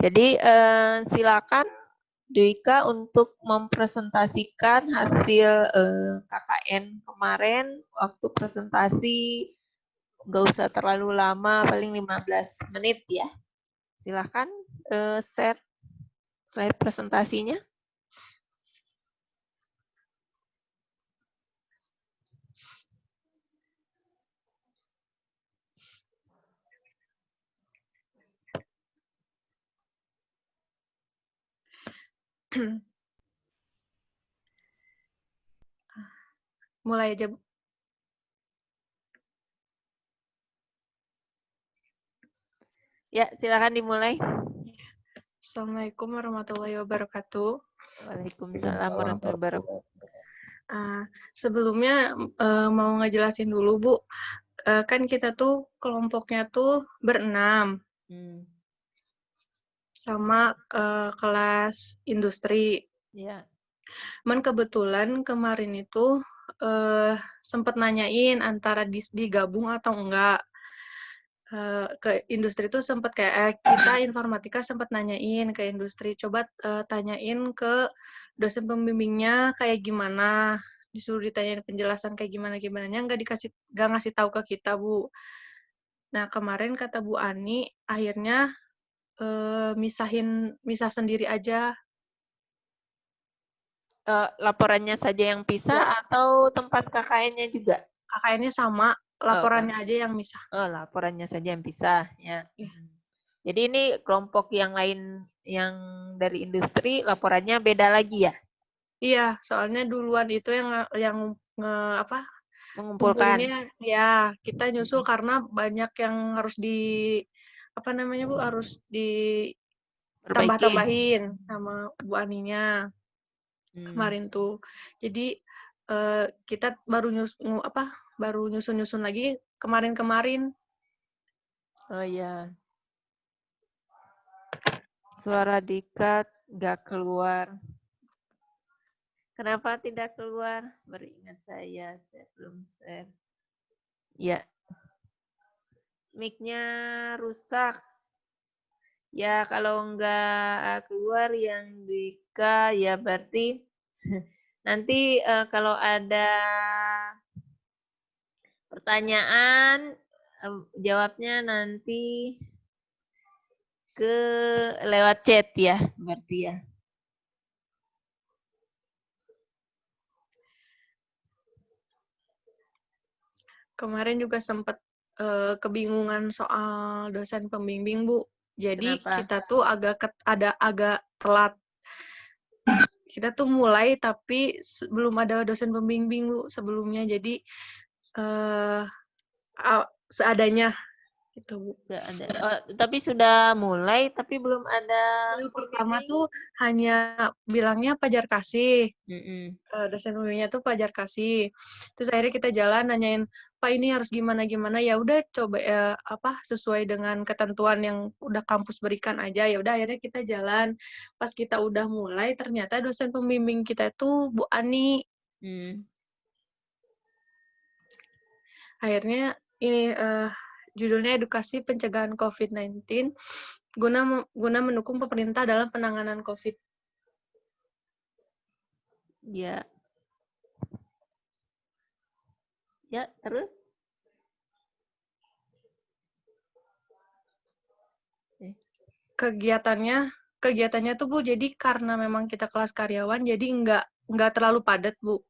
Jadi silakan Dwika untuk mempresentasikan hasil KKN kemarin. Waktu presentasi nggak usah terlalu lama, paling 15 menit ya. Silakan share slide presentasinya. Mulai aja, Bu. Ya, silakan dimulai. Assalamualaikum warahmatullahi wabarakatuh. Waalaikumsalam warahmatullahi wabarakatuh. Sebelumnya mau ngejelasin dulu, Bu. Kan kita tuh kelompoknya tuh berenam sama kelas industri. Ya. Cuman kebetulan kemarin itu sempat nanyain antara digabung atau enggak. Ke industri itu sempat kayak kita informatika sempat nanyain ke industri, coba tanyain ke dosen pembimbingnya kayak gimana, disuruh ditanyain penjelasan kayak gimana-gimananya, nggak ngasih tahu ke kita, Bu. Nah, kemarin kata Bu Ani, akhirnya misah sendiri aja. Laporannya saja yang pisah Ya, atau tempat KKN-nya juga? KKN-nya sama, laporannya aja yang misah. Laporannya saja yang pisah ya. Ya. Jadi ini kelompok yang lain yang dari industri laporannya beda lagi ya? Iya, soalnya duluan itu yang Mengumpulkan. kumpulinnya ya kita nyusul karena banyak yang harus harus Perbaiki. ditambah-tambahin sama Bu Aninya kemarin tuh. Jadi kita baru nyusun lagi kemarin-kemarin. Oh ya. Suara Dika nggak keluar. Kenapa tidak keluar? Beringat saya belum share. Ya. Mic-nya rusak. Ya, kalau nggak keluar yang Dika, ya berarti nanti kalau ada pertanyaan, jawabnya nanti lewat chat ya, berarti ya. Kemarin juga sempat kebingungan soal dosen pembimbing, Bu. Jadi Kenapa? kita tuh agak telat. Kita tuh mulai tapi belum ada dosen pembimbing, Bu, sebelumnya. Jadi seadanya gitu, Bu. Tapi sudah mulai tapi belum ada. Yang pertama tuh hanya bilangnya Pajar Kasih. Dosen pembimbingnya tuh Pajar Kasih. Terus akhirnya kita jalan nanyain, Pak ini harus gimana-gimana. Ya udah coba sesuai dengan ketentuan yang udah kampus berikan aja. Ya udah akhirnya kita jalan. Pas kita udah mulai ternyata dosen pembimbing kita itu Bu Ani. Akhirnya ini judulnya Edukasi Pencegahan COVID-19 guna mendukung pemerintah dalam penanganan COVID. Ya. Ya, terus? Kegiatannya tuh, Bu, jadi karena memang kita kelas karyawan, jadi nggak terlalu padat, Bu.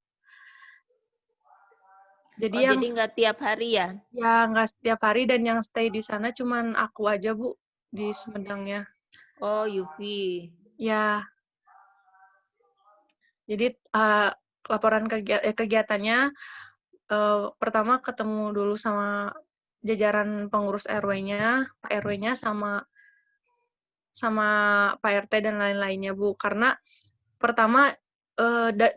Jadi jadi nggak tiap hari ya? Ya, nggak setiap hari, dan yang stay di sana cuman aku aja, Bu, di Sumedangnya. Oh, Yufi. Ya. Jadi laporan kegiatannya pertama ketemu dulu sama jajaran pengurus RW-nya, Pak RW-nya sama Pak RT dan lain-lainnya, Bu. Karena pertama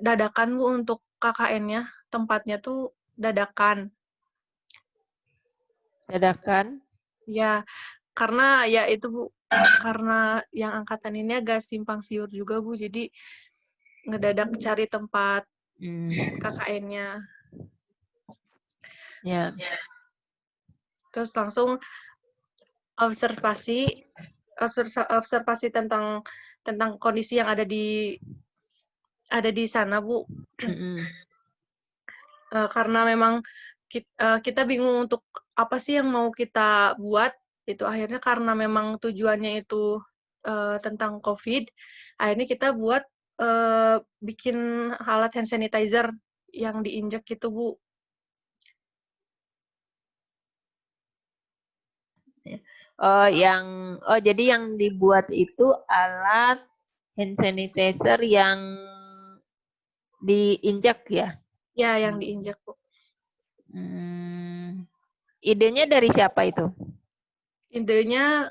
dadakan, Bu, untuk KKN-nya, tempatnya tuh dadakan. Dadakan? Ya, karena ya itu, Bu, karena yang angkatan ini agak simpang siur juga, Bu. Jadi ngedadak cari tempat KKN-nya. Ya. Terus langsung observasi observasi tentang kondisi yang ada di sana, Bu. Karena memang kita bingung untuk apa sih yang mau kita buat, itu akhirnya karena memang tujuannya itu tentang COVID, akhirnya kita buat bikin alat hand sanitizer yang diinjek gitu, Bu. Jadi yang dibuat itu alat hand sanitizer yang diinjak ya? Ya, yang diinjek, Bu. Idenya dari siapa itu? Idenya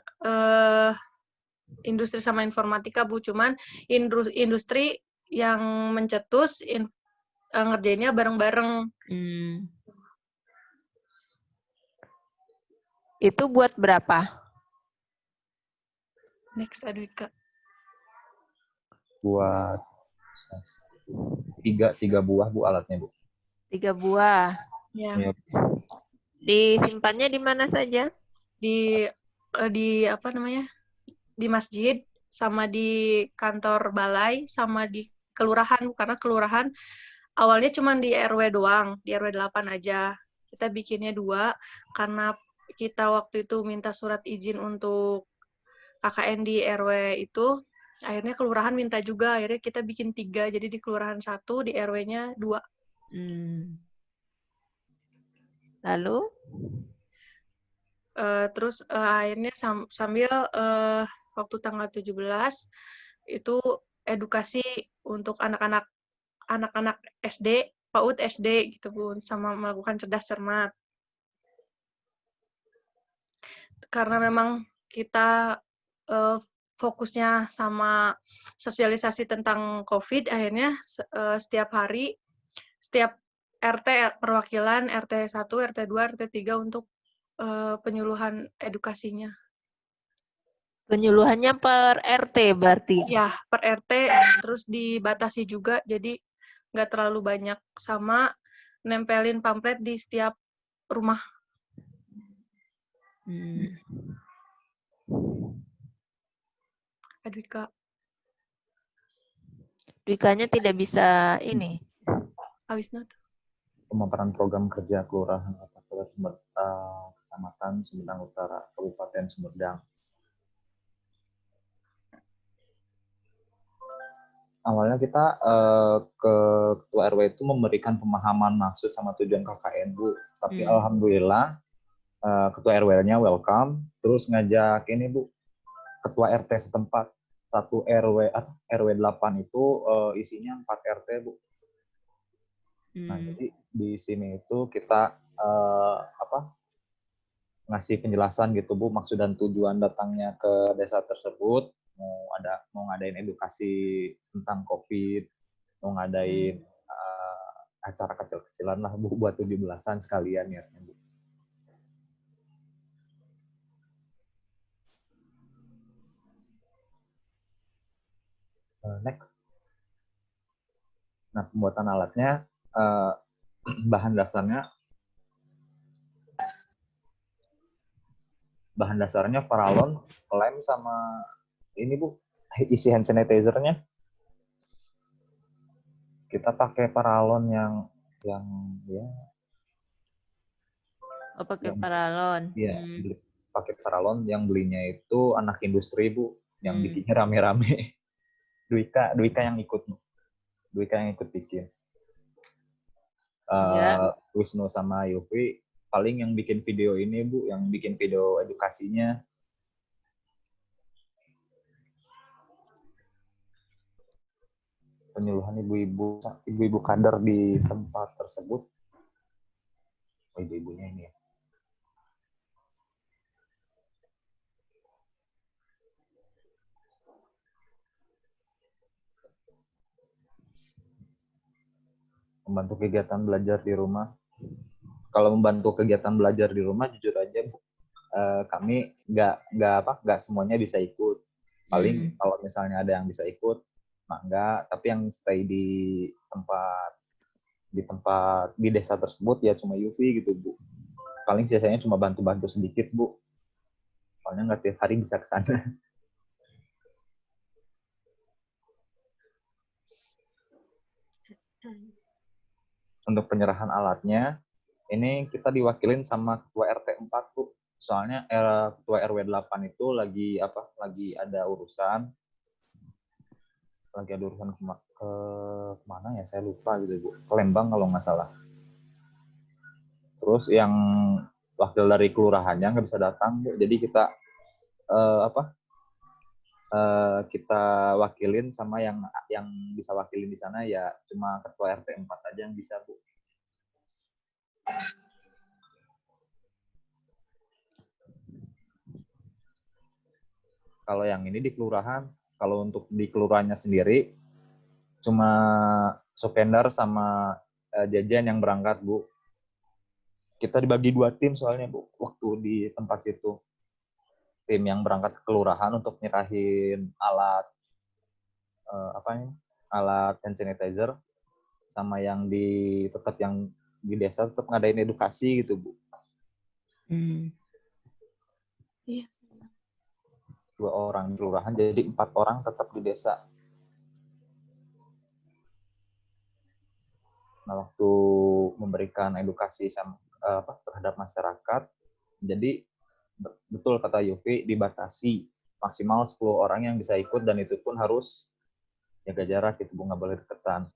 industri sama informatika, Bu. Cuman industri yang mencetus ngerjainnya bareng-bareng. Itu buat berapa? Next, Adwika. Buat tiga buah, Bu, alatnya, Bu. 3 buah. Ya. Disimpannya di mana saja? Di apa namanya? Di masjid, sama di kantor balai, sama di kelurahan, karena kelurahan awalnya cuma di RW doang, di RW 8 aja. Kita bikinnya 2 karena kita waktu itu minta surat izin untuk KKN di RW itu, akhirnya kelurahan minta juga, akhirnya kita bikin 3, jadi di kelurahan 1, di RW-nya 2. Lalu? Terus akhirnya sambil waktu tanggal 17 itu edukasi untuk anak-anak SD, PAUD SD gitu, Bu, sama melakukan cerdas cermat. Karena memang kita fokusnya sama sosialisasi tentang COVID, akhirnya setiap hari, setiap RT, perwakilan RT 1, RT 2, RT 3 untuk penyuluhan edukasinya. Penyuluhannya per RT berarti? Ya, per RT, terus dibatasi juga, jadi nggak terlalu banyak, sama nempelin pamflet di setiap rumah. Adwika. Dwikanya tidak bisa ini. Awisna tuh. Pemaparan program kerja kelurahan Kecamatan Sumedang Utara, Kabupaten Sumedang. Awalnya kita ke Ketua RW itu memberikan pemahaman maksud sama tujuan KKN, Bu. Tapi alhamdulillah Ketua RW-nya welcome, terus ngajak ini, Bu, Ketua RT setempat. Satu RW 8 itu isinya 4 RT, Bu. Nah, jadi di sini itu kita ngasih penjelasan gitu, Bu, maksud dan tujuan datangnya ke desa tersebut, mau ngadain edukasi tentang COVID, mau ngadain acara kecil-kecilan lah, Bu, buat 17-an sekalian ya, Bu. Next. Nah, pembuatan alatnya, bahan dasarnya paralon, lem, sama ini, Bu, isi hand sanitizer-nya. Kita pakai paralon yang ya. Oh, pakai paralon. Iya, pakai paralon yang belinya itu anak industri, Bu, yang bikinnya rame-rame. Dwika yang ikut bikin. Wisnu sama Yofi paling yang bikin video ini, Bu, yang bikin video edukasinya. Penyuluhan ibu-ibu kader di tempat tersebut. Oh, ibu-ibunya ini ya. Membantu kegiatan belajar di rumah. Kalau membantu kegiatan belajar di rumah, jujur aja, Bu, kami nggak semuanya bisa ikut. Paling kalau misalnya ada yang bisa ikut, enggak. Tapi yang stay di tempat di desa tersebut ya cuma Yufi gitu, Bu. Paling sisanya cuma bantu-bantu sedikit, Bu. Soalnya nggak tiap hari bisa ke sana. Untuk penyerahan alatnya, ini kita diwakilin sama ketua RT 4 tuh. Soalnya ketua RW 8 itu lagi ada urusan ke mana ya, saya lupa gitu Bu. Ke Lembang kalau nggak salah. Terus yang wakil dari kelurahannya nggak bisa datang Bu. Jadi kita kita wakilin sama yang bisa wakilin di sana ya cuma ketua RT 4 aja yang bisa Bu. Kalau yang ini di kelurahan, kalau untuk di kelurahannya sendiri cuma Sopendar sama Jajan yang berangkat Bu. Kita dibagi 2 tim soalnya Bu waktu di tempat situ. Tim yang berangkat ke kelurahan untuk nyerahin alat alat hand sanitizer, sama yang yang di desa tetap ngadain edukasi gitu Bu. Iya. 2 orang di kelurahan, jadi 4 orang tetap di desa. Nah, waktu memberikan edukasi terhadap masyarakat, jadi betul kata Yofi, dibatasi maksimal 10 orang yang bisa ikut, dan itu pun harus jaga jarak gitu Bu, nggak boleh deketan.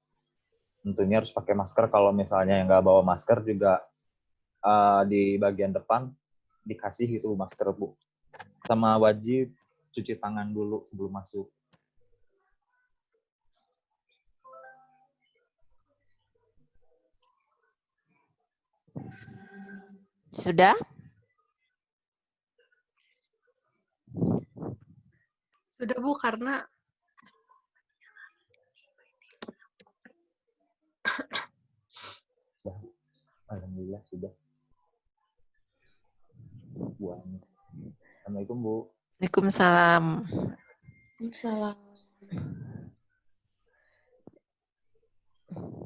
Tentunya harus pakai masker. Kalau misalnya yang nggak bawa masker juga di bagian depan dikasih gitu masker Bu. Sama wajib cuci tangan dulu sebelum masuk. Sudah? Sudah Bu, karena Alhamdulillah sudah. Bu Ani. Assalamualaikum Bu. Waalaikumsalam. salah.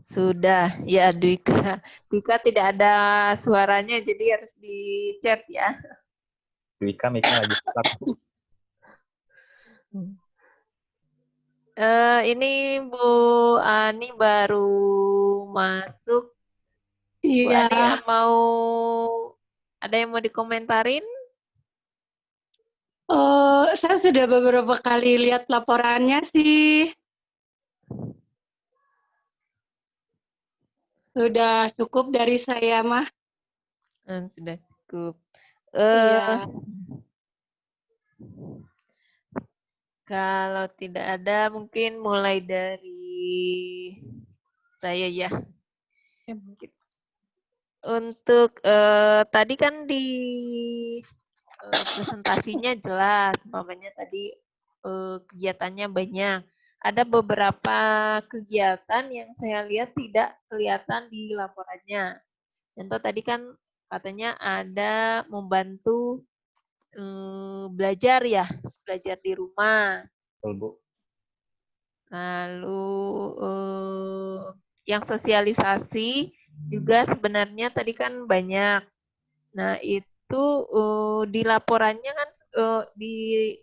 Sudah, ya Dwika. Dwika tidak ada suaranya, jadi harus di chat ya. Dwika mic-nya lagi stuck. Ini Bu Ani baru masuk. Bu Iya, Ani ada yang mau dikomentarin? saya sudah beberapa kali lihat laporannya sih. Sudah cukup dari saya mah. Sudah cukup. Iya. Kalau tidak ada, mungkin mulai dari saya ya. Untuk tadi kan di presentasinya jelas, umpamanya tadi kegiatannya banyak. Ada beberapa kegiatan yang saya lihat tidak kelihatan di laporannya. Contoh tadi kan katanya ada membantu belajar ya, belajar di rumah. Betul Bu. Lalu yang sosialisasi juga sebenarnya tadi kan banyak. Nah itu di laporannya kan di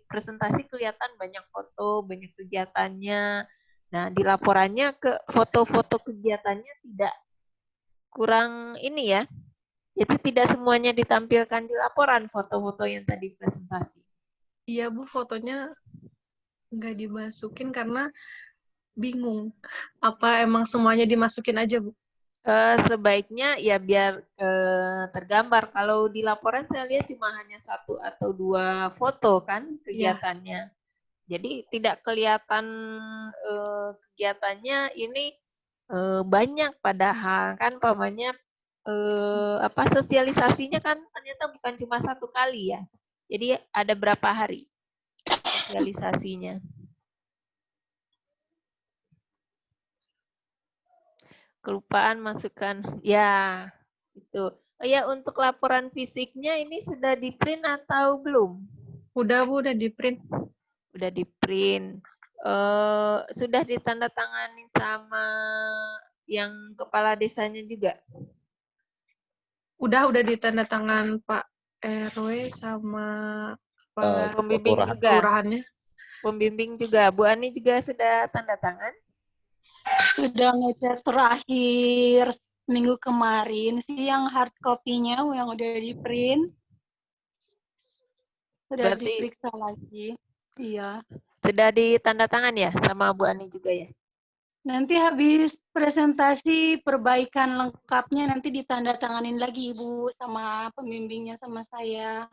presentasi kelihatan banyak foto, banyak kegiatannya. Nah di laporannya foto-foto kegiatannya tidak kurang ini ya. Jadi tidak semuanya ditampilkan di laporan foto-foto yang tadi presentasi. Iya Bu, fotonya nggak dimasukin karena bingung. Apa emang semuanya dimasukin aja Bu? Sebaiknya ya biar tergambar. Kalau di laporan saya lihat cuma hanya 1 atau 2 foto kan kegiatannya. Jadi tidak kelihatan kegiatannya ini banyak, padahal kan pamannya sosialisasinya kan ternyata bukan cuma 1 kali ya. Jadi ada berapa hari sosialisasinya. Kelupaan masukkan, ya itu. Oh ya, untuk laporan fisiknya ini sudah di print atau belum? Udah Bu, udah di print. Udah di print. Sudah ditandatangani sama yang kepala desanya juga? Udah ditandatangan Pak RW sama kepala Pembimbing juga. kelurahannya. Pembimbing juga. Bu Ani juga sudah tanda tangan? Sudah ngecat terakhir minggu kemarin sih yang hard copy-nya yang udah di print. Sudah Berarti diperiksa lagi. Iya. sudah ditanda tangan ya sama Bu Ani juga ya? Nanti habis presentasi perbaikan lengkapnya nanti ditandatanganin lagi Ibu sama pembimbingnya sama saya.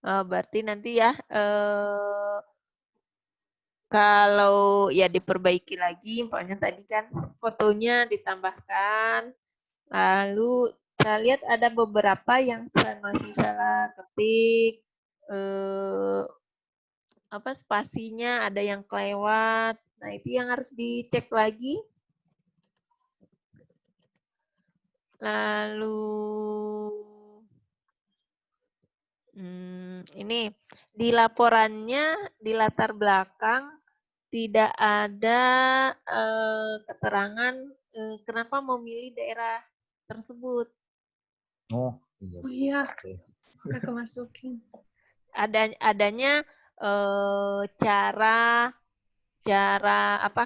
Berarti nanti ya kalau ya diperbaiki lagi, pokoknya tadi kan fotonya ditambahkan, lalu saya lihat ada beberapa yang masih salah ketik, spasinya ada yang kelewat, nah itu yang harus dicek lagi. Lalu ini di laporannya di latar belakang tidak ada keterangan kenapa memilih daerah tersebut. Oh Oh iya, nggak kemasukin. Adanya cara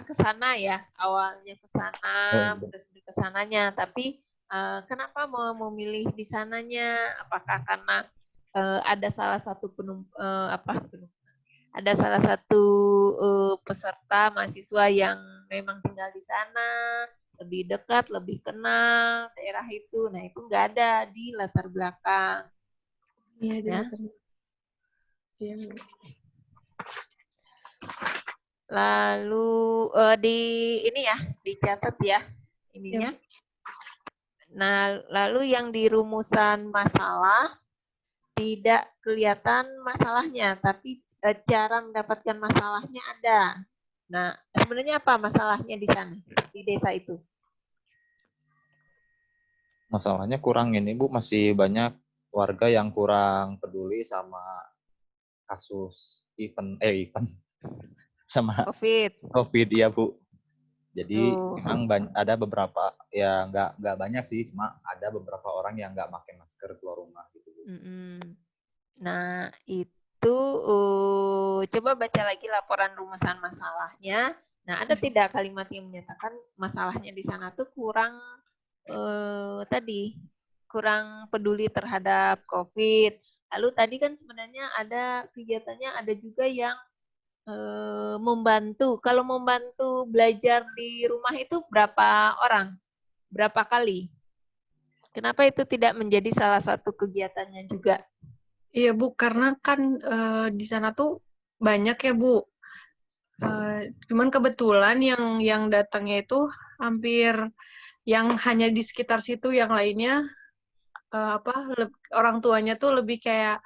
ke sana ya, awalnya ke sana, prosedur ke sananya, tapi kenapa mau memilih di sananya? Apakah karena ada salah satu ada salah satu peserta mahasiswa yang memang tinggal di sana, lebih dekat, lebih kenal daerah itu. Nah, itu nggak ada di latar belakang. Iya, di Ya. latar belakang. Iya, Bu. Lalu di ini ya, dicatat ya ininya. Ya. Nah, lalu yang di rumusan masalah tidak kelihatan masalahnya, tapi cara mendapatkan masalahnya ada. Nah, sebenarnya apa masalahnya di sana, di desa itu? Masalahnya kurang ini Bu, masih banyak warga yang kurang peduli sama kasus event sama COVID ya Bu. Jadi memang ada beberapa ya nggak banyak sih, cuma ada beberapa orang yang nggak pakai masker keluar rumah gitu Bu. Nah itu coba baca lagi laporan rumusan masalahnya. Nah ada tidak kalimat yang menyatakan masalahnya di sana tuh kurang kurang peduli terhadap COVID. Lalu tadi kan sebenarnya ada kegiatannya ada juga yang membantu. Kalau membantu belajar di rumah itu berapa orang? Berapa kali? Kenapa itu tidak menjadi salah satu kegiatannya juga? Iya Bu, karena kan di sana tuh banyak ya Bu. Cuman kebetulan yang datangnya itu hampir yang hanya di sekitar situ, yang lainnya orang tuanya tuh lebih kayak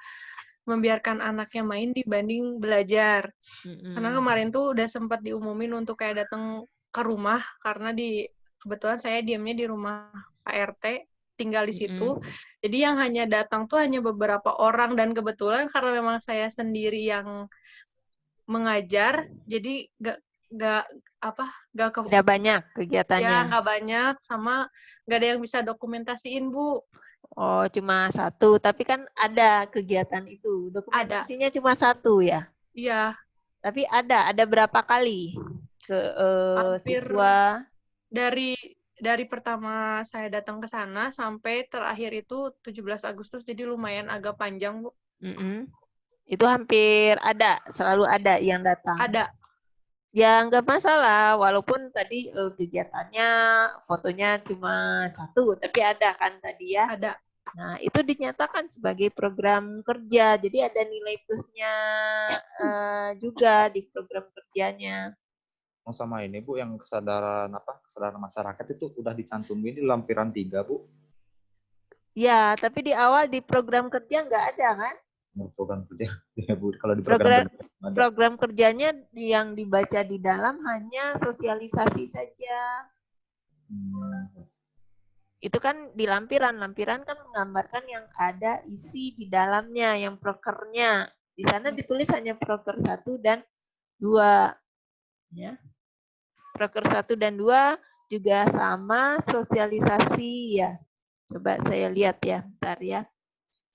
membiarkan anaknya main dibanding belajar. Karena kemarin tuh udah sempat diumumin untuk kayak datang ke rumah, karena kebetulan saya diamnya di rumah Pak RT, tinggal di situ. Jadi yang hanya datang tuh hanya beberapa orang, dan kebetulan karena memang saya sendiri yang mengajar, jadi nggak banyak kegiatannya. Ya nggak banyak, sama nggak ada yang bisa dokumentasiin Bu. Oh, cuma satu. Tapi kan ada kegiatan itu. Dokumentasinya cuma satu ya? Iya. Tapi ada berapa kali ke siswa? Dari pertama saya datang ke sana sampai terakhir itu 17 Agustus, jadi lumayan agak panjang Bu. Itu hampir ada, selalu ada yang datang? Ada. Ya nggak masalah, walaupun tadi kegiatannya fotonya cuma satu, tapi ada kan tadi ya? Ada. Nah, itu dinyatakan sebagai program kerja, jadi ada nilai plusnya juga di program kerjanya. Sama ini Bu, yang kesadaran masyarakat itu udah dicantumin di lampiran 3 Bu. Ya, tapi di awal di program kerja nggak ada kan? Program kerja ya Bu. Kalau di program kerjanya yang dibaca di dalam hanya sosialisasi saja. Itu kan di lampiran kan menggambarkan yang ada isi di dalamnya, yang prokernya. Di sana ditulis hanya proker 1 dan 2. Ya. Proker 1 dan 2 juga sama sosialisasi ya. Coba saya lihat ya, bentar ya.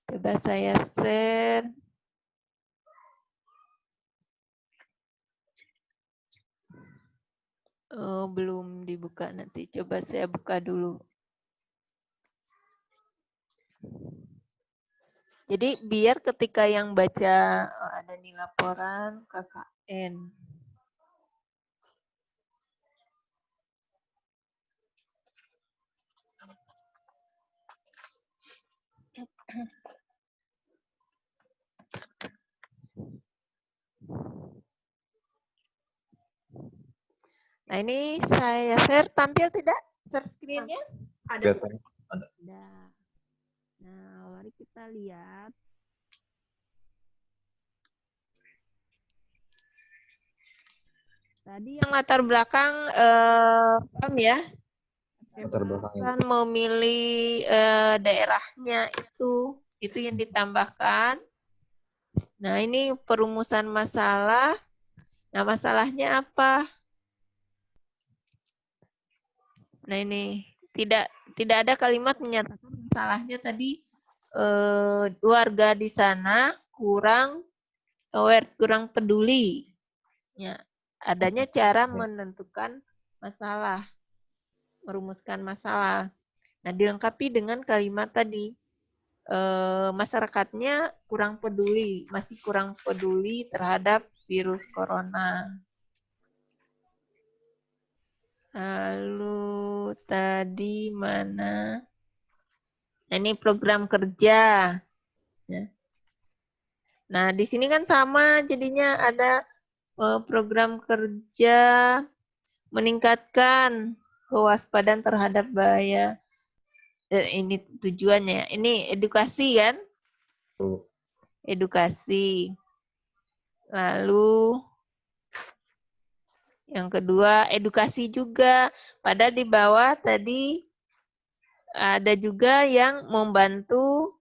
Coba saya share. Oh, belum dibuka nanti. Coba saya buka dulu. Jadi biar ketika yang baca ada nih laporan KKN. Nah ini saya share, tampil tidak share screen-nya? Ada. Kelihatan. Ada. Nah mari kita lihat. Tadi yang latar belakang paham ya? Latar belakangnya, Kan memilih daerahnya itu yang ditambahkan. Nah ini perumusan masalah. Nah masalahnya apa? Nah ini tidak ada kalimat menyatakan masalahnya tadi warga di sana kurang aware, kurang peduli. Ya, adanya cara menentukan masalah, merumuskan masalah. Nah dilengkapi dengan kalimat tadi. Masyarakatnya kurang peduli, masih kurang peduli terhadap virus corona. Lalu tadi mana? Nah, ini program kerja. Ya. Nah, di sini kan sama jadinya ada program kerja meningkatkan kewaspadaan terhadap bahaya. Ini tujuannya. Ini edukasi kan? Edukasi. Lalu yang kedua edukasi juga. Padahal di bawah tadi ada juga yang membantu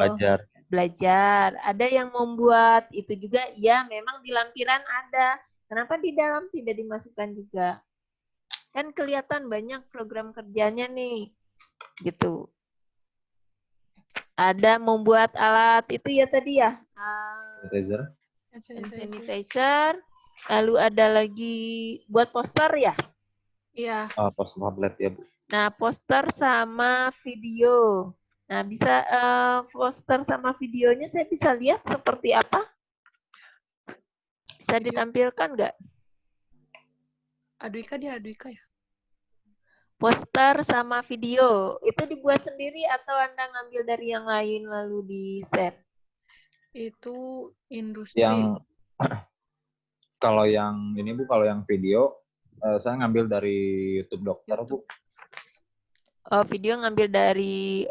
belajar. Ada yang membuat itu juga. Ya memang di lampiran ada. Kenapa di dalam tidak dimasukkan juga? Kan kelihatan banyak program kerjanya nih. Gitu. Ada membuat alat itu ya tadi ya. Sanitizer. Lalu ada lagi buat poster ya? Iya. Poster tablet ya, Bu. Nah, poster sama video. Nah, bisa poster sama videonya saya bisa lihat seperti apa? Bisa ditampilkan nggak? Aduika dia Aduika ya? Poster sama video. Itu dibuat sendiri atau Anda ngambil dari yang lain lalu di-share? Itu industri. Yang kalau yang ini Bu, kalau yang video saya ngambil dari YouTube Dokter, Bu. Oh, video ngambil dari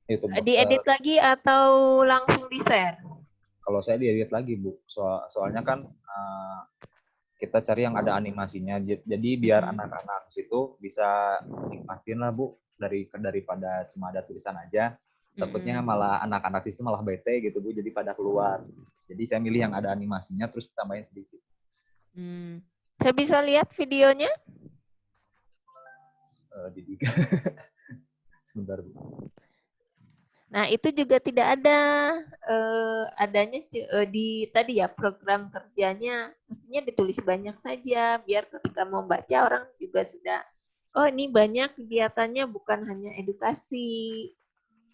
YouTube Dokter. diedit lagi atau langsung di-share? Kalau saya diedit lagi, Bu. Soalnya kan kita cari yang ada animasinya. Jadi biar anak-anak situ bisa nikmatin lah, Bu. Daripada cuma ada tulisan aja. Takutnya malah anak-anak itu malah bete gitu, Bu. Jadi pada keluar. Jadi saya milih yang ada animasinya terus tambahin sedikit. Saya bisa lihat videonya? Di sebentar, Bu. Nah, itu juga tidak ada adanya di tadi ya program kerjanya mestinya ditulis banyak saja biar ketika mau baca orang juga sudah oh ini banyak kegiatannya bukan hanya edukasi.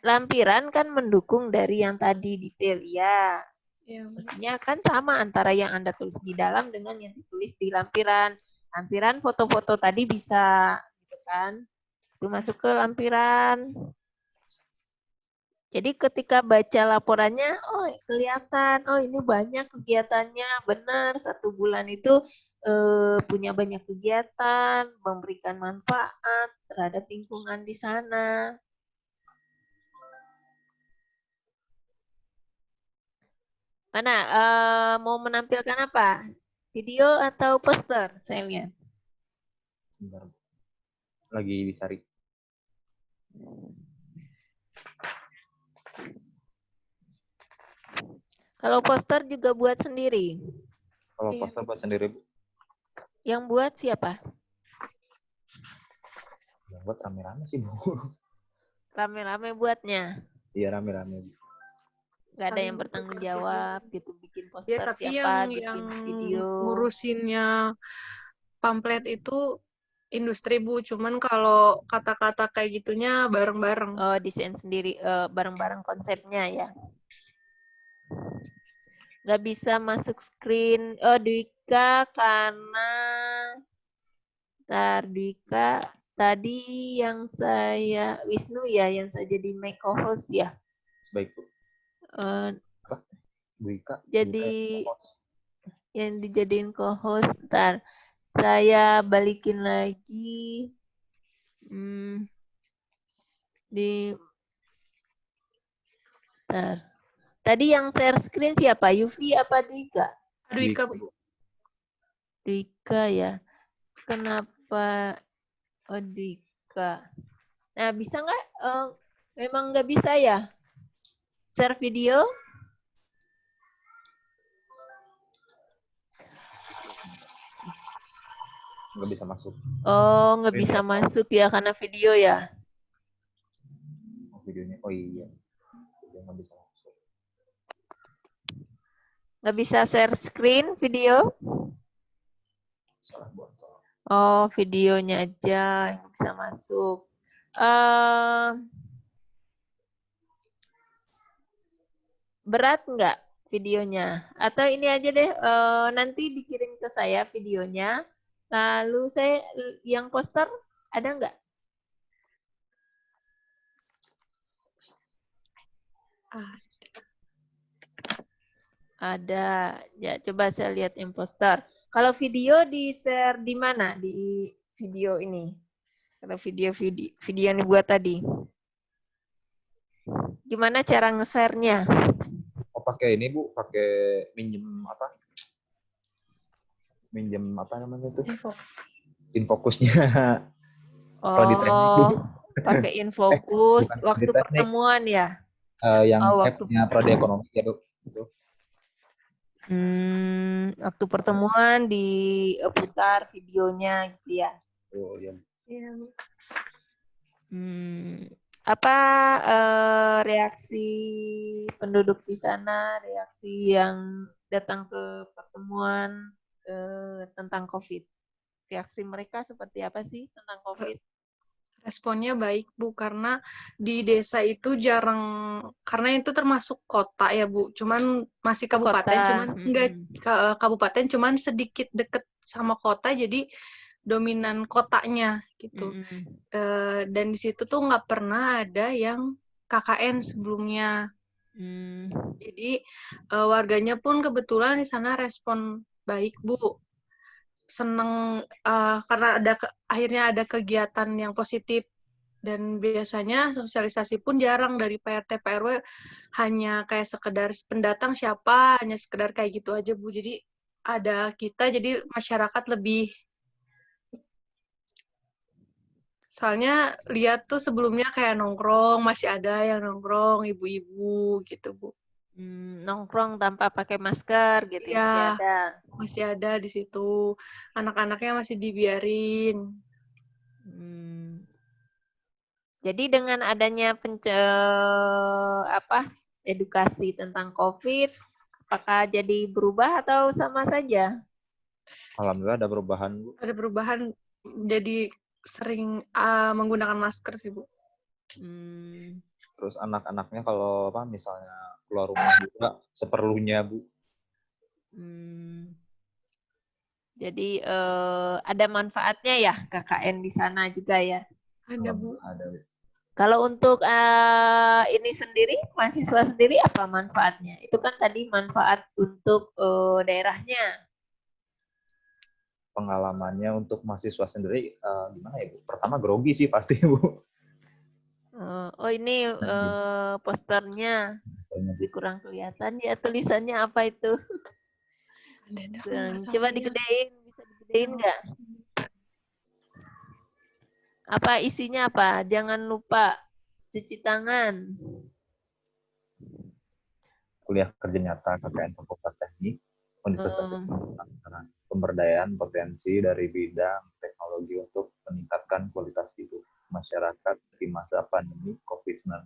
Lampiran kan mendukung dari yang tadi detail ya. Mestinya kan sama antara yang Anda tulis di dalam dengan yang ditulis di lampiran. Lampiran foto-foto tadi bisa gitu kan. Itu masuk ke lampiran. Jadi ketika baca laporannya, oh kelihatan, oh ini banyak kegiatannya, benar 1 bulan itu punya banyak kegiatan, memberikan manfaat terhadap lingkungan di sana. Mana mau menampilkan apa? Video atau poster? Saya lihat. Sebentar, Bu. Lagi dicari. Kalau poster juga buat sendiri. Kalau poster buat sendiri, Bu. Yang buat siapa? Yang buat rame-rame sih, Bu. Rame-rame buatnya. Iya, rame-rame. Nggak ada saling yang bertanggung bertukar pikiran. jawab gitu, bikin Ya, poster tapi siapa, yang bikin video. ngurusinnya pamflet itu industri, Bu. Cuman kalau kata-kata kayak gitunya bareng-bareng. Desain sendiri, bareng-bareng konsepnya ya. Nggak bisa masuk screen. Dwika karena Dwika tadi yang saya Wisnu ya, yang saya jadi mic co-host ya. Baik, Bu. Eh, Dwika. jadi yang dijadiin co-host, ntar saya balikin lagi di ntar. Tadi yang share screen siapa? Yufi apa Dwika? Dwika, Bu. Dwika ya. Kenapa Dwika? Nah, bisa nggak? Memang nggak bisa ya? Share video? Nggak bisa masuk. Nggak bisa masuk ya karena video ya. Videonya, oh iya. Video nggak bisa masuk. Nggak bisa share screen video? Salah botol. Videonya aja yang bisa masuk. Berat nggak videonya? Atau ini aja deh, nanti dikirim ke saya videonya. Lalu saya yang poster ada nggak? Ada. Ya, coba saya lihat yang poster. Kalau video di-share di mana? Di video ini. Kalau video yang dibuat tadi. Gimana cara nge-share-nya? Pakai ini, Bu, pakai minjem apa? Minjem apa namanya itu? Infokusnya. Pakai Infocus waktu pertemuan ya? Yang waktu app-nya Prodi Ekonomi ya, Bu. Itu. Waktu pertemuan diputar videonya gitu ya. Oh, iya. Apa reaksi penduduk di sana, reaksi yang datang ke pertemuan tentang COVID? Reaksi mereka seperti apa sih tentang COVID? Responnya baik, Bu, karena di desa itu jarang, karena itu termasuk kota ya, Bu. Cuman masih kabupaten, cuman enggak kabupaten, cuman sedikit deket sama kota, jadi dominan kotanya gitu. Dan di situ tuh nggak pernah ada yang KKN sebelumnya. Jadi warganya pun kebetulan di sana respon baik, Bu. Seneng karena akhirnya ada kegiatan yang positif, dan biasanya sosialisasi pun jarang dari PRT PRW, hanya kayak sekedar pendatang siapa, hanya sekedar kayak gitu aja, Bu. Jadi ada kita, jadi masyarakat lebih, soalnya lihat tuh sebelumnya kayak nongkrong, masih ada yang nongkrong ibu-ibu gitu, Bu. Nongkrong tanpa pakai masker gitu ya, masih ada. Masih ada di situ. Anak-anaknya masih dibiarin. Jadi dengan adanya edukasi tentang COVID, apakah jadi berubah atau sama saja? Alhamdulillah ada perubahan, Bu. Ada perubahan, jadi sering menggunakan masker sih, Bu. Terus anak-anaknya kalau misalnya keluar rumah juga seperlunya, Bu. Jadi ada manfaatnya ya KKN di sana juga ya? Ada, Bu. Ada, Bu. Kalau untuk ini sendiri, mahasiswa sendiri apa manfaatnya? Itu kan tadi manfaat untuk daerahnya. Pengalamannya untuk mahasiswa sendiri gimana ya, Bu? Pertama grogi sih pasti, Bu. Ini posternya. Lebih kurang kelihatan ya tulisannya apa itu. Coba digedein, bisa digedein nggak? Apa isinya apa? Jangan lupa cuci tangan. Kuliah kerja nyata KKN Fakultas Teknik Universitas pemberdayaan potensi dari bidang teknologi untuk meningkatkan kualitas hidup masyarakat di masa pandemi COVID-19.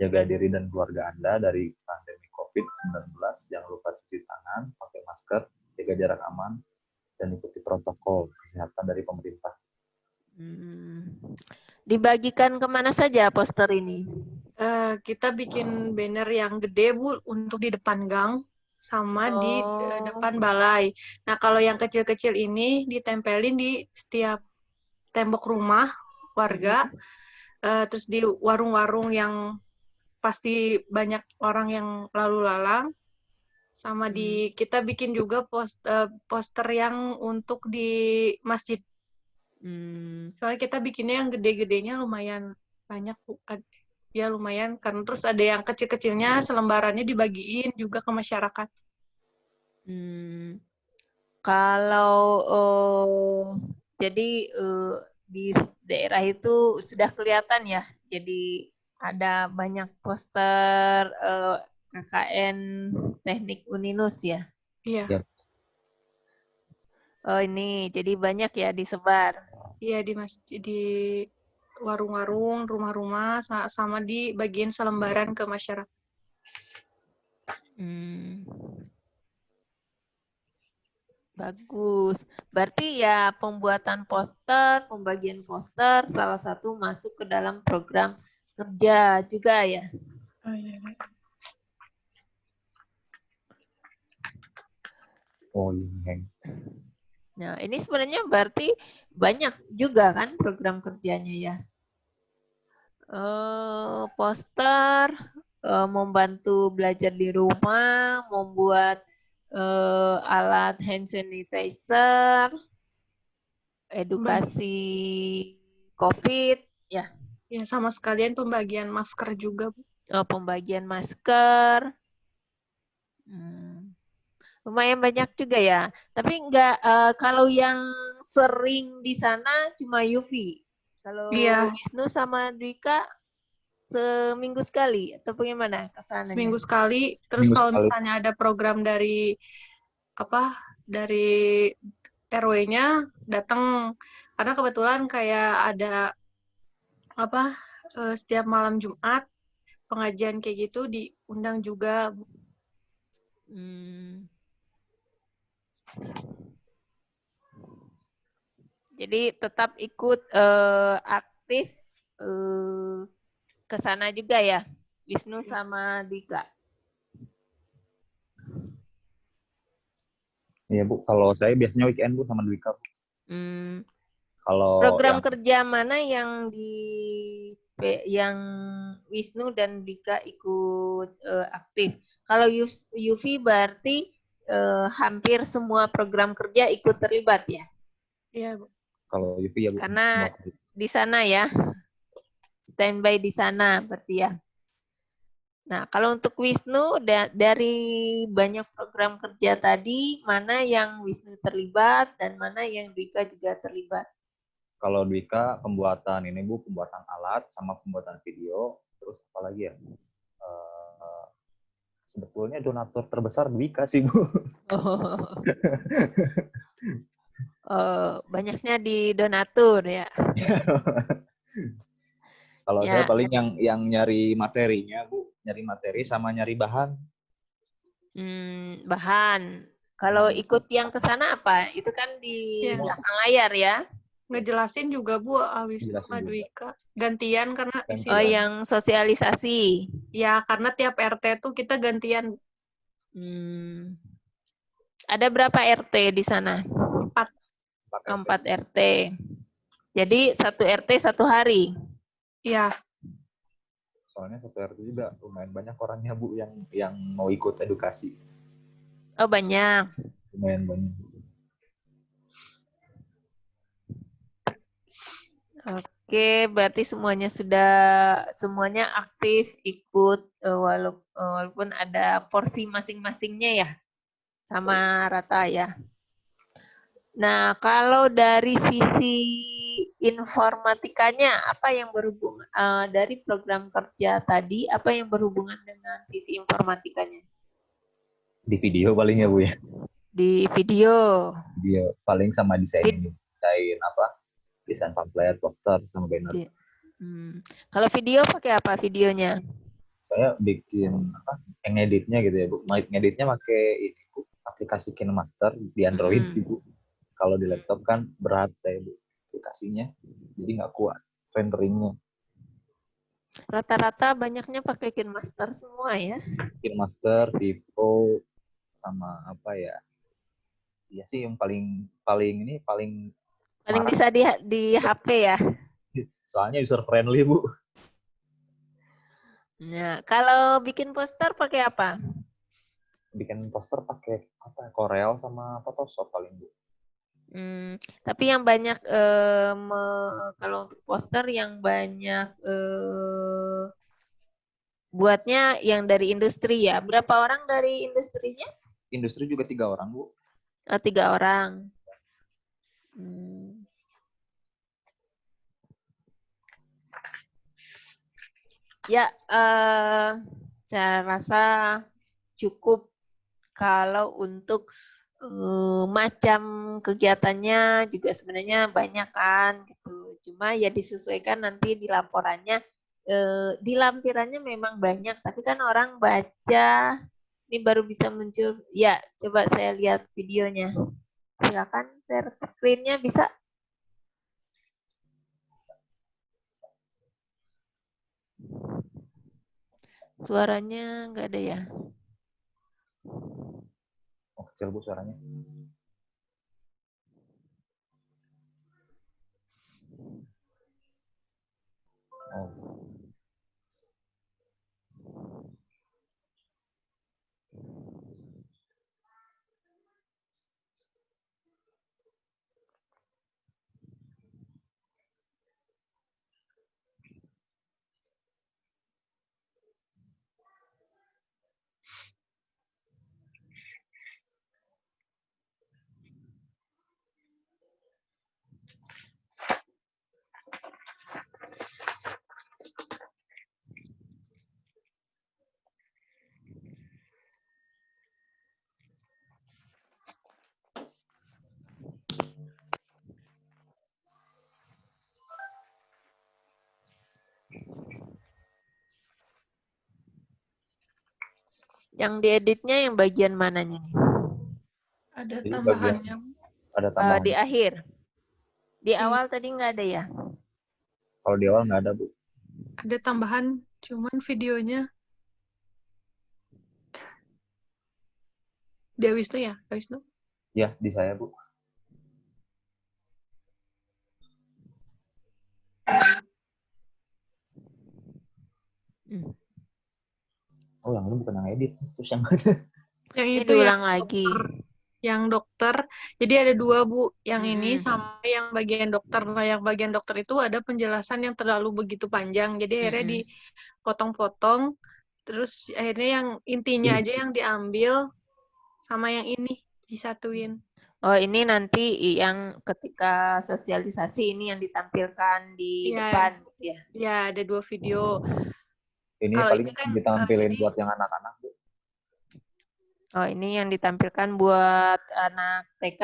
Jaga diri dan keluarga Anda dari pandemi COVID-19. Jangan lupa cuci tangan, pakai masker, jaga jarak aman, dan ikuti protokol kesehatan dari pemerintah. Dibagikan kemana saja poster ini? Kita bikin banner yang gede, Bu, untuk di depan gang sama di depan balai. Nah, kalau yang kecil-kecil ini ditempelin di setiap tembok rumah warga, terus di warung-warung yang pasti banyak orang yang lalu lalang, sama kita bikin juga poster yang untuk di masjid. Soalnya kita bikinnya yang gede-gedenya lumayan banyak, Bu. Ya lumayan, karena terus ada yang kecil-kecilnya selembarannya dibagiin juga ke masyarakat. Kalau jadi di daerah itu sudah kelihatan ya, jadi ada banyak poster KKN Teknik Uninus ya. Iya. Oh ini, jadi banyak ya disebar. Iya, di warung-warung, rumah-rumah, sama dibagiin selembaran ke masyarakat. Bagus. Berarti ya pembuatan poster, pembagian poster salah satu masuk ke dalam program kerja juga ya. Oh iya. Nah, ini sebenarnya berarti banyak juga kan program kerjanya ya. Poster, membantu belajar di rumah, membuat alat hand sanitizer, edukasi COVID, ya. Ya, sama sekalian pembagian masker juga, Bu. Pembagian masker. Lumayan banyak juga ya. Tapi enggak, kalau yang sering di sana cuma Yufi. Kalau Wisnu sama Dwika seminggu sekali atau bagaimana kesananya? Seminggu sekali. Terus kalau misalnya ada program dari RW-nya datang, karena kebetulan kayak ada setiap malam Jumat pengajian kayak gitu diundang juga. Jadi tetap ikut aktif ke sana juga ya, Wisnu sama Dika. Iya Bu, kalau saya biasanya weekend Bu sama Dwika. Kalau program kerja mana yang Wisnu dan Dika ikut aktif? Kalau Yufi berarti hampir semua program kerja ikut terlibat ya? Iya Bu. Kalau Yufi ya Bu. Karena di sana ya, standby di sana berarti ya. Nah, kalau untuk Wisnu, dari banyak program kerja tadi, mana yang Wisnu terlibat dan mana yang Dwika juga terlibat? Kalau Dwika, pembuatan ini Bu, pembuatan alat sama pembuatan video, terus apa lagi ya? Sebetulnya donatur terbesar Dwika sih Bu. Banyaknya di donatur ya. Kalau saya paling yang nyari materinya Bu, nyari materi sama nyari bahan. Bahan. Kalau ikut yang ke sana apa? Itu kan di belakang layar ya. Ngejelasin juga Bu, Wisnu sama Dwika. Gantian karena yang sosialisasi. Ya, karena tiap RT tuh kita gantian. Ada berapa RT di sana? 4 RT. Jadi 1 RT 1 hari. Iya. Soalnya 1 RT juga lumayan banyak orangnya Bu yang mau ikut edukasi. Oh banyak. Lumayan banyak. Oke, berarti semuanya aktif ikut walaupun ada porsi masing-masingnya ya, sama rata ya. Nah, kalau dari sisi informatikanya, apa yang berhubungan dari program kerja tadi, apa yang berhubungan dengan sisi informatikanya? Di video paling ya Bu ya. Di video. Video paling sama desain desain pamflet, poster, sama banner. Kalau video pakai apa videonya? saya bikin apa ngeditnya gitu ya Bu. Ngeditnya pakai ini Bu, aplikasi KineMaster di Android Bu. Kalau di laptop kan berat saya Bu aplikasinya, jadi nggak kuat renderingnya. Rata-rata banyaknya pakai KineMaster semua ya. KineMaster, Vivo, sama apa ya? Iya sih yang paling paling Paling marak. bisa di HP ya. Soalnya user friendly Bu. Nah, kalau bikin poster pakai apa? Bikin poster pakai apa? Corel sama Photoshop paling Bu. Tapi yang banyak kalau untuk poster yang banyak buatnya yang dari industri ya. Berapa orang dari industrinya? Industri juga 3 orang Bu. 3 orang. Hmm. Ya, saya rasa cukup kalau untuk macam kegiatannya juga sebenarnya banyak kan gitu. Cuma ya disesuaikan nanti di laporannya. Di lampirannya memang banyak, tapi kan orang baca ini baru bisa muncul. Ya, coba saya lihat videonya. Silakan share screen-nya bisa. Suaranya nggak ada ya? Oh, kecil Bu suaranya. Oh. Yang dieditnya yang bagian mananya nih? Ada Jadi tambahannya. ada tambahan. Di akhir. Di Iya. awal tadi nggak ada ya? Kalau di awal nggak ada Bu. Ada tambahan, cuman videonya di Wisnu ya, Wisnu? Ya di saya Bu. Oh yang ini bukan yang edit, terus yang ada. Yang Ini itu diulang lagi. yang dokter. Jadi ada 2 Bu, yang ini Mm-mm. sama yang bagian dokter. Nah, yang bagian dokter itu ada penjelasan yang terlalu begitu panjang. Jadi akhirnya Mm-mm. dipotong-potong. Terus akhirnya yang intinya aja yang diambil sama yang ini disatuin. Oh, ini nanti yang ketika sosialisasi ini yang ditampilkan di Iya, depan gitu ya. ya ada 2 video. Ini Kalau paling ini kan ditampilin jadi buat yang anak-anak Bu. Oh, ini yang ditampilkan buat anak TK.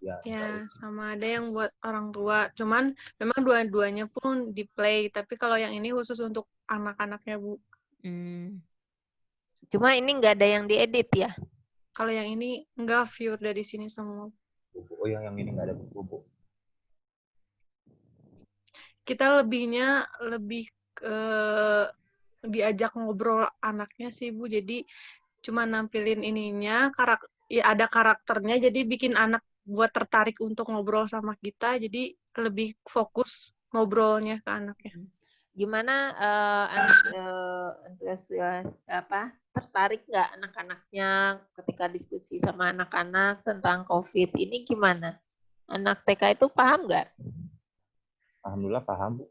ya sama ada yang buat orang tua. Cuman memang dua-duanya pun di play, tapi kalau yang ini khusus untuk anak-anaknya Bu. Cuma ini nggak ada yang diedit ya? Kalau yang ini enggak viewer dari sini semua. Oh yang ini nggak ada Bu. Kita lebih diajak ngobrol anaknya sih Bu. Jadi cuma nampilin ininya, ya ada karakternya, jadi bikin anak buat tertarik untuk ngobrol sama kita. Jadi lebih fokus ngobrolnya ke anaknya. Gimana antusias tertarik nggak anak-anaknya ketika diskusi sama anak-anak tentang COVID ini gimana? Anak TK itu paham nggak? Alhamdulillah paham Bu.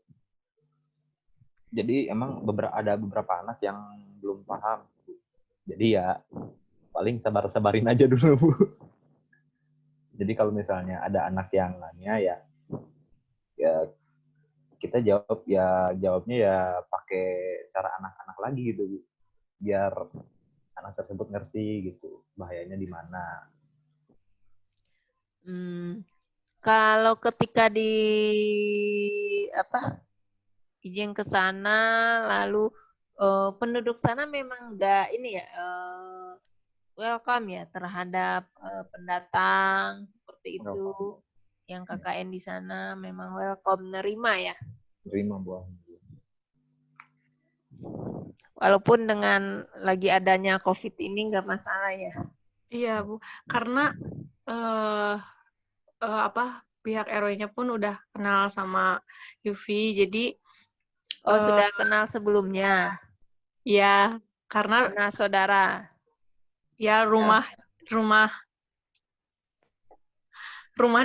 Jadi emang ada beberapa anak yang belum paham. Jadi ya paling sabarin aja dulu Bu. Jadi kalau misalnya ada anak yang nanya ya kita jawabnya ya pakai cara anak-anak lagi gitu Bu. Biar anak tersebut ngerti gitu bahayanya di mana. Kalau ketika izin ke sana lalu penduduk sana memang nggak ini ya welcome ya terhadap pendatang seperti itu. Yang KKN di sana memang welcome, nerima ya. Terima Bu. Walaupun dengan lagi adanya COVID ini nggak masalah ya. Iya, Bu. Karena pihak RW-nya pun udah kenal sama Yufi, jadi sudah kenal sebelumnya. ya karena saudara. Ya rumah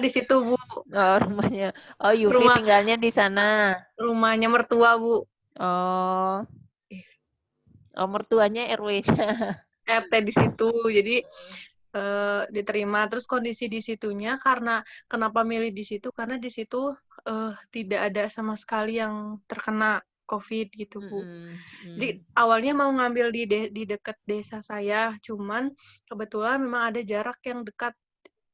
di situ, Bu. Oh, rumahnya. Oh, Yufi tinggalnya di sana. Rumahnya mertua, Bu. Oh, mertuanya RW-nya. RT di situ. Jadi diterima. Terus kondisi di situnya karena kenapa milih di situ? Karena di situ tidak ada sama sekali yang terkena COVID gitu, Bu. Jadi awalnya mau ngambil di dekat desa saya, cuman kebetulan memang ada jarak yang dekat,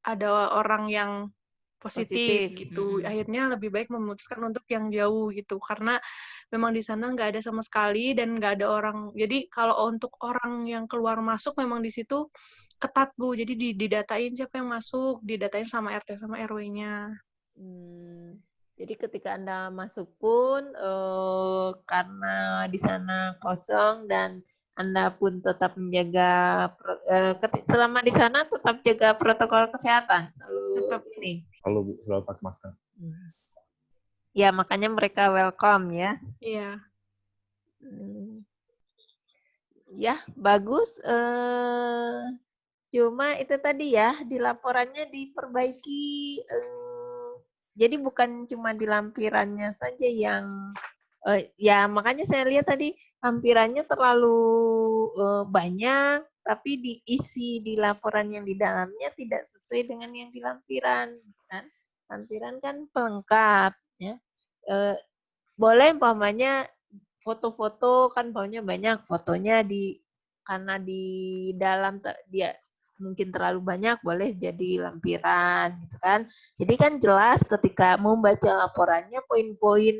ada orang yang positif gitu. Akhirnya lebih baik memutuskan untuk yang jauh gitu, karena memang di sana nggak ada sama sekali dan nggak ada orang. Jadi kalau untuk orang yang keluar masuk memang di situ ketat, Bu. Jadi didatain siapa yang masuk, didatain sama RT sama RW-nya. Jadi ketika Anda masuk pun karena di sana kosong dan Anda pun tetap menjaga selama di sana tetap jaga protokol kesehatan selalu pakai masker. Ya, makanya mereka welcome ya. Iya. Ya, bagus. Cuma itu tadi ya, di laporannya diperbaiki. Jadi bukan cuma di lampirannya saja yang ya makanya saya lihat tadi lampirannya terlalu banyak, tapi diisi di laporan yang di dalamnya tidak sesuai dengan yang di lampiran, kan? Lampiran kan pelengkap, ya. Boleh umpamanya foto-foto kan banyak fotonya karena di dalam dia mungkin terlalu banyak, boleh jadi lampiran gitu kan. Jadi kan jelas ketika membaca laporannya poin-poin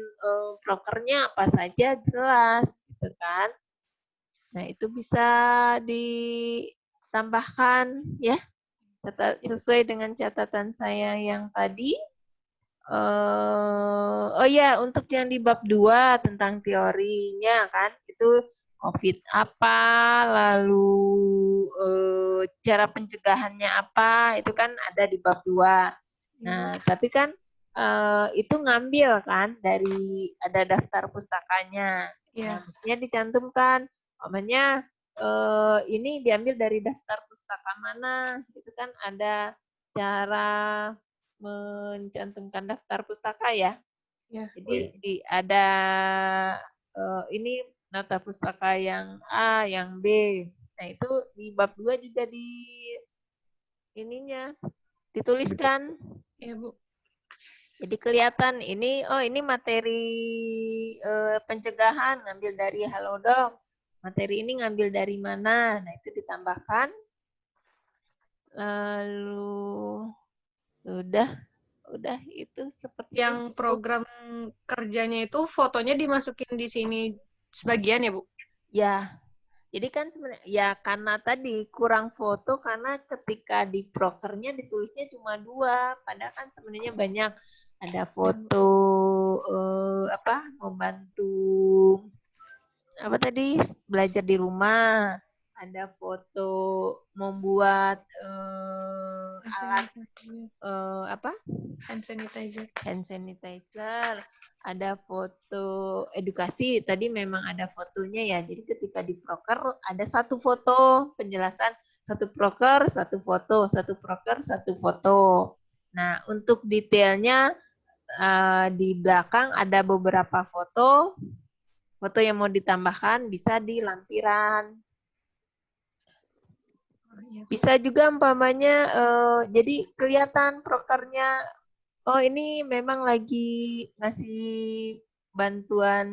prokernya apa saja jelas gitu kan. Nah, itu bisa ditambahkan ya. Sesuai dengan catatan saya yang tadi. Oh ya, untuk yang di bab 2 tentang teorinya kan, itu COVID apa, lalu cara pencegahannya apa, itu kan ada di bab 2. Nah, tapi kan itu ngambil kan dari ada daftar pustakanya. Nah, mestinya dicantumkan, namanya ini diambil dari daftar pustaka mana, itu kan ada cara mencantumkan daftar pustaka ya. Jadi ada ini nota pustaka yang A, yang B. Nah, itu di bab 2 juga dituliskan. Iya, Bu. Jadi kelihatan ini materi pencegahan ngambil dari Halodoc. Materi ini ngambil dari mana? Nah, itu ditambahkan. Lalu udah itu seperti yang program kerjanya itu fotonya dimasukin di sini sebagian ya, Bu? Ya. Jadi kan sebenarnya ya karena tadi kurang foto karena ketika di prokernya ditulisnya cuma 2, padahal kan sebenarnya banyak, ada foto membantu belajar di rumah, ada foto membuat alat hand sanitizer, ada foto edukasi, tadi memang ada fotonya ya. Jadi ketika di proker ada satu foto penjelasan, satu proker satu foto, satu proker satu foto. Nah, untuk detailnya di belakang ada beberapa foto yang mau ditambahkan bisa di lampiran. Bisa juga umpamanya jadi kelihatan prokernya, oh ini memang lagi ngasih bantuan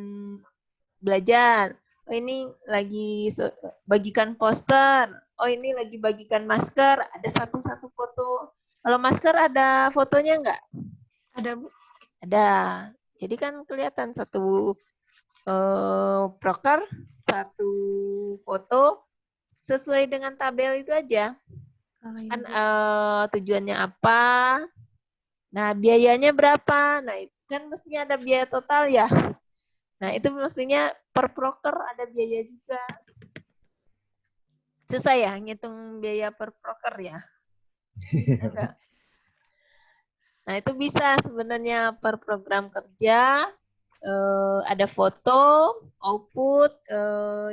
belajar, oh ini lagi bagikan poster, oh ini lagi bagikan masker, ada satu-satu foto. Kalau masker ada fotonya nggak? Ada, Bu. Ada. Jadi kan kelihatan satu proker, 1 foto sesuai dengan tabel itu aja. Kan tujuannya apa? Nah, biayanya berapa? Nah, itu kan mestinya ada biaya total ya. Nah, itu mestinya per proker ada biaya juga. Susah ya ngitung biaya per proker ya? Enggak. Nah, itu bisa sebenarnya per program kerja, ada foto, output,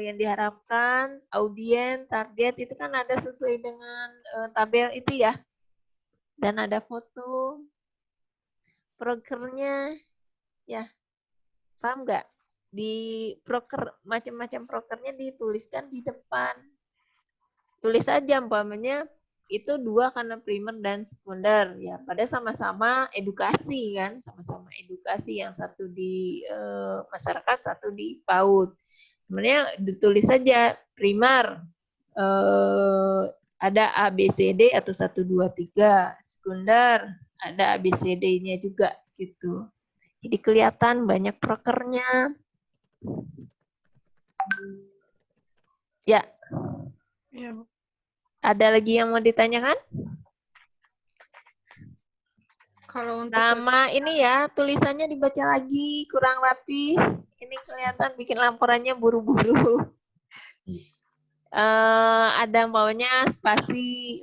yang diharapkan, audien, target, itu kan ada sesuai dengan tabel itu ya. Dan ada foto, prokernya, ya, paham nggak? Di proker, macam-macam prokernya dituliskan di depan. Tulis aja umpamanya itu 2 karena primer dan sekunder ya, pada sama-sama edukasi kan, sama-sama edukasi, yang satu di masyarakat, satu di PAUD. Sebenarnya ditulis saja primer ada ABCD atau 1 2 3, sekunder ada ABCD-nya juga gitu. Jadi kelihatan banyak prokernya. Ya. Ya, Bu. Ada lagi yang mau ditanyakan? Kalau untuk Sama ini ya, tulisannya dibaca lagi, kurang rapi. Ini kelihatan bikin laporannya buru-buru. Ada maunya spasi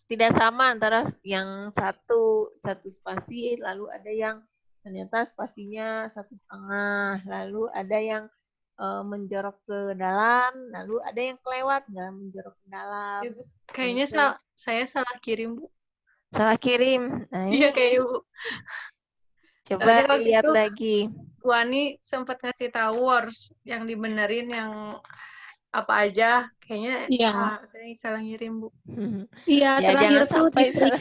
tidak sama antara yang satu spasi, lalu ada yang ternyata spasinya 1,5, lalu ada yang menjorok ke dalam, lalu ada yang kelewat nggak menjorok ke dalam. Ya, Bu. Kayaknya saya salah kirim, Bu. Salah kirim. Nah, Iya, ini kayaknya, Bu. coba Tadi waktu lihat itu lagi. Bu Ani sempat ngasih tahu harus yang dibenerin yang apa aja. Kayaknya Iya. saya salah ngirim, Bu. Iya, Ya, terakhir jangan tuh sampai salah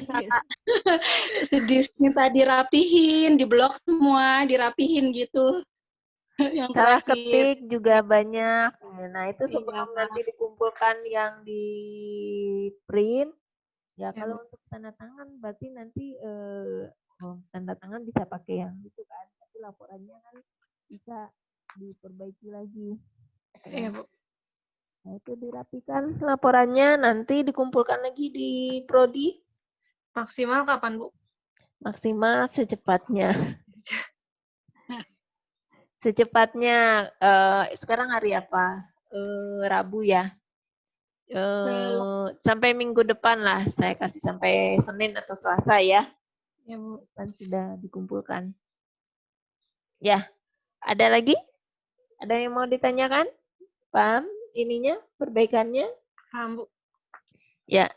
minta dirapihin, diblok semua, dirapihin gitu. Yang salah terakhir. ketik juga banyak. Nah, itu Iya. sebelum nanti dikumpulkan yang di print, ya Ya, kalau Bu. untuk tanda tangan berarti nanti tanda tangan bisa pakai yang itu kan. Tapi laporannya kan bisa diperbaiki lagi. Iya, Bu. Nah, itu dirapikan laporannya, nanti dikumpulkan lagi di prodi. Maksimal kapan, Bu? Maksimal secepatnya. Secepatnya. Sekarang hari apa? Rabu ya. Sampai minggu depan lah. Saya kasih sampai Senin atau Selasa ya. Ya, Bu. Kan sudah dikumpulkan. Ya. Ada lagi? Ada yang mau ditanyakan? Paham ininya? Perbaikannya? Paham, Bu. Ya.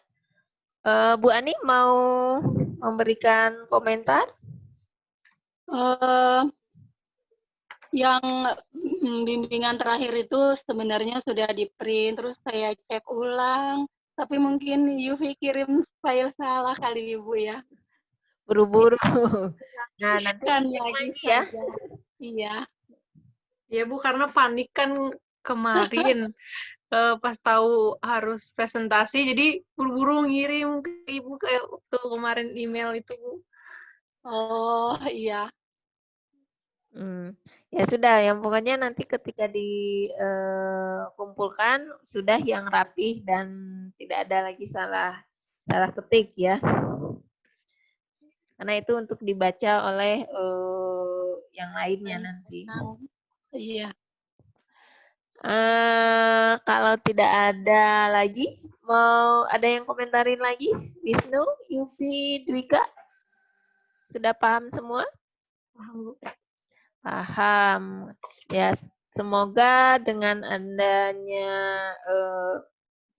Bu Ani mau memberikan komentar? Yang bimbingan terakhir itu sebenarnya sudah di print, terus saya cek ulang, tapi mungkin Yufi kirim file salah kali Ibu ya. Buru-buru. Nah, nanti Kan cek lagi lagi ya. saja. Iya. Ya, Bu, karena panik kan kemarin pas tahu harus presentasi, jadi buru-buru ngirim ke Ibu kayak waktu kemarin email itu, Bu. Oh, iya. Ya sudah, yang pokoknya nanti ketika dikumpulkan sudah yang rapih dan tidak ada lagi salah ketik ya. Karena itu untuk dibaca oleh yang lainnya nanti. Iya. Kalau tidak ada lagi, mau ada yang komentarin lagi? Wisnu, Yufi, Dwika, sudah paham semua? Paham, Bu. Paham. Ya, semoga dengan adanya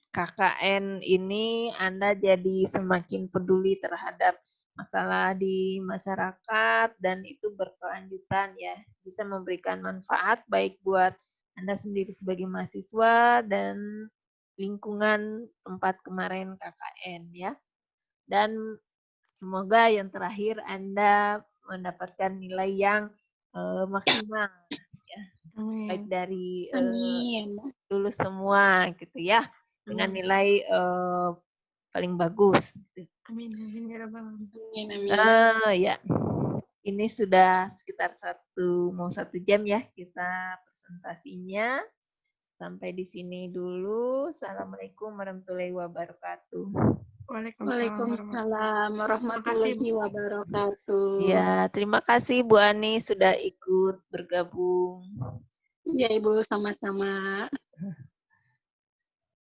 KKN ini Anda jadi semakin peduli terhadap masalah di masyarakat dan itu berkelanjutan ya. Bisa memberikan manfaat baik buat Anda sendiri sebagai mahasiswa dan lingkungan tempat kemarin KKN ya. Dan semoga yang terakhir Anda mendapatkan nilai yang maksimal ya. Baik dari lulus semua gitu ya dengan nilai paling bagus. Amin, amin ya rabbal alamin. Amin, amin. Ya. ini sudah sekitar mau 1 jam ya kita presentasinya. Sampai di sini dulu. Assalamualaikum warahmatullahi wabarakatuh. Waalaikumsalam warahmatullahi wabarakatuh. Ya, terima kasih Bu Ani sudah ikut bergabung. Ya Ibu, sama-sama.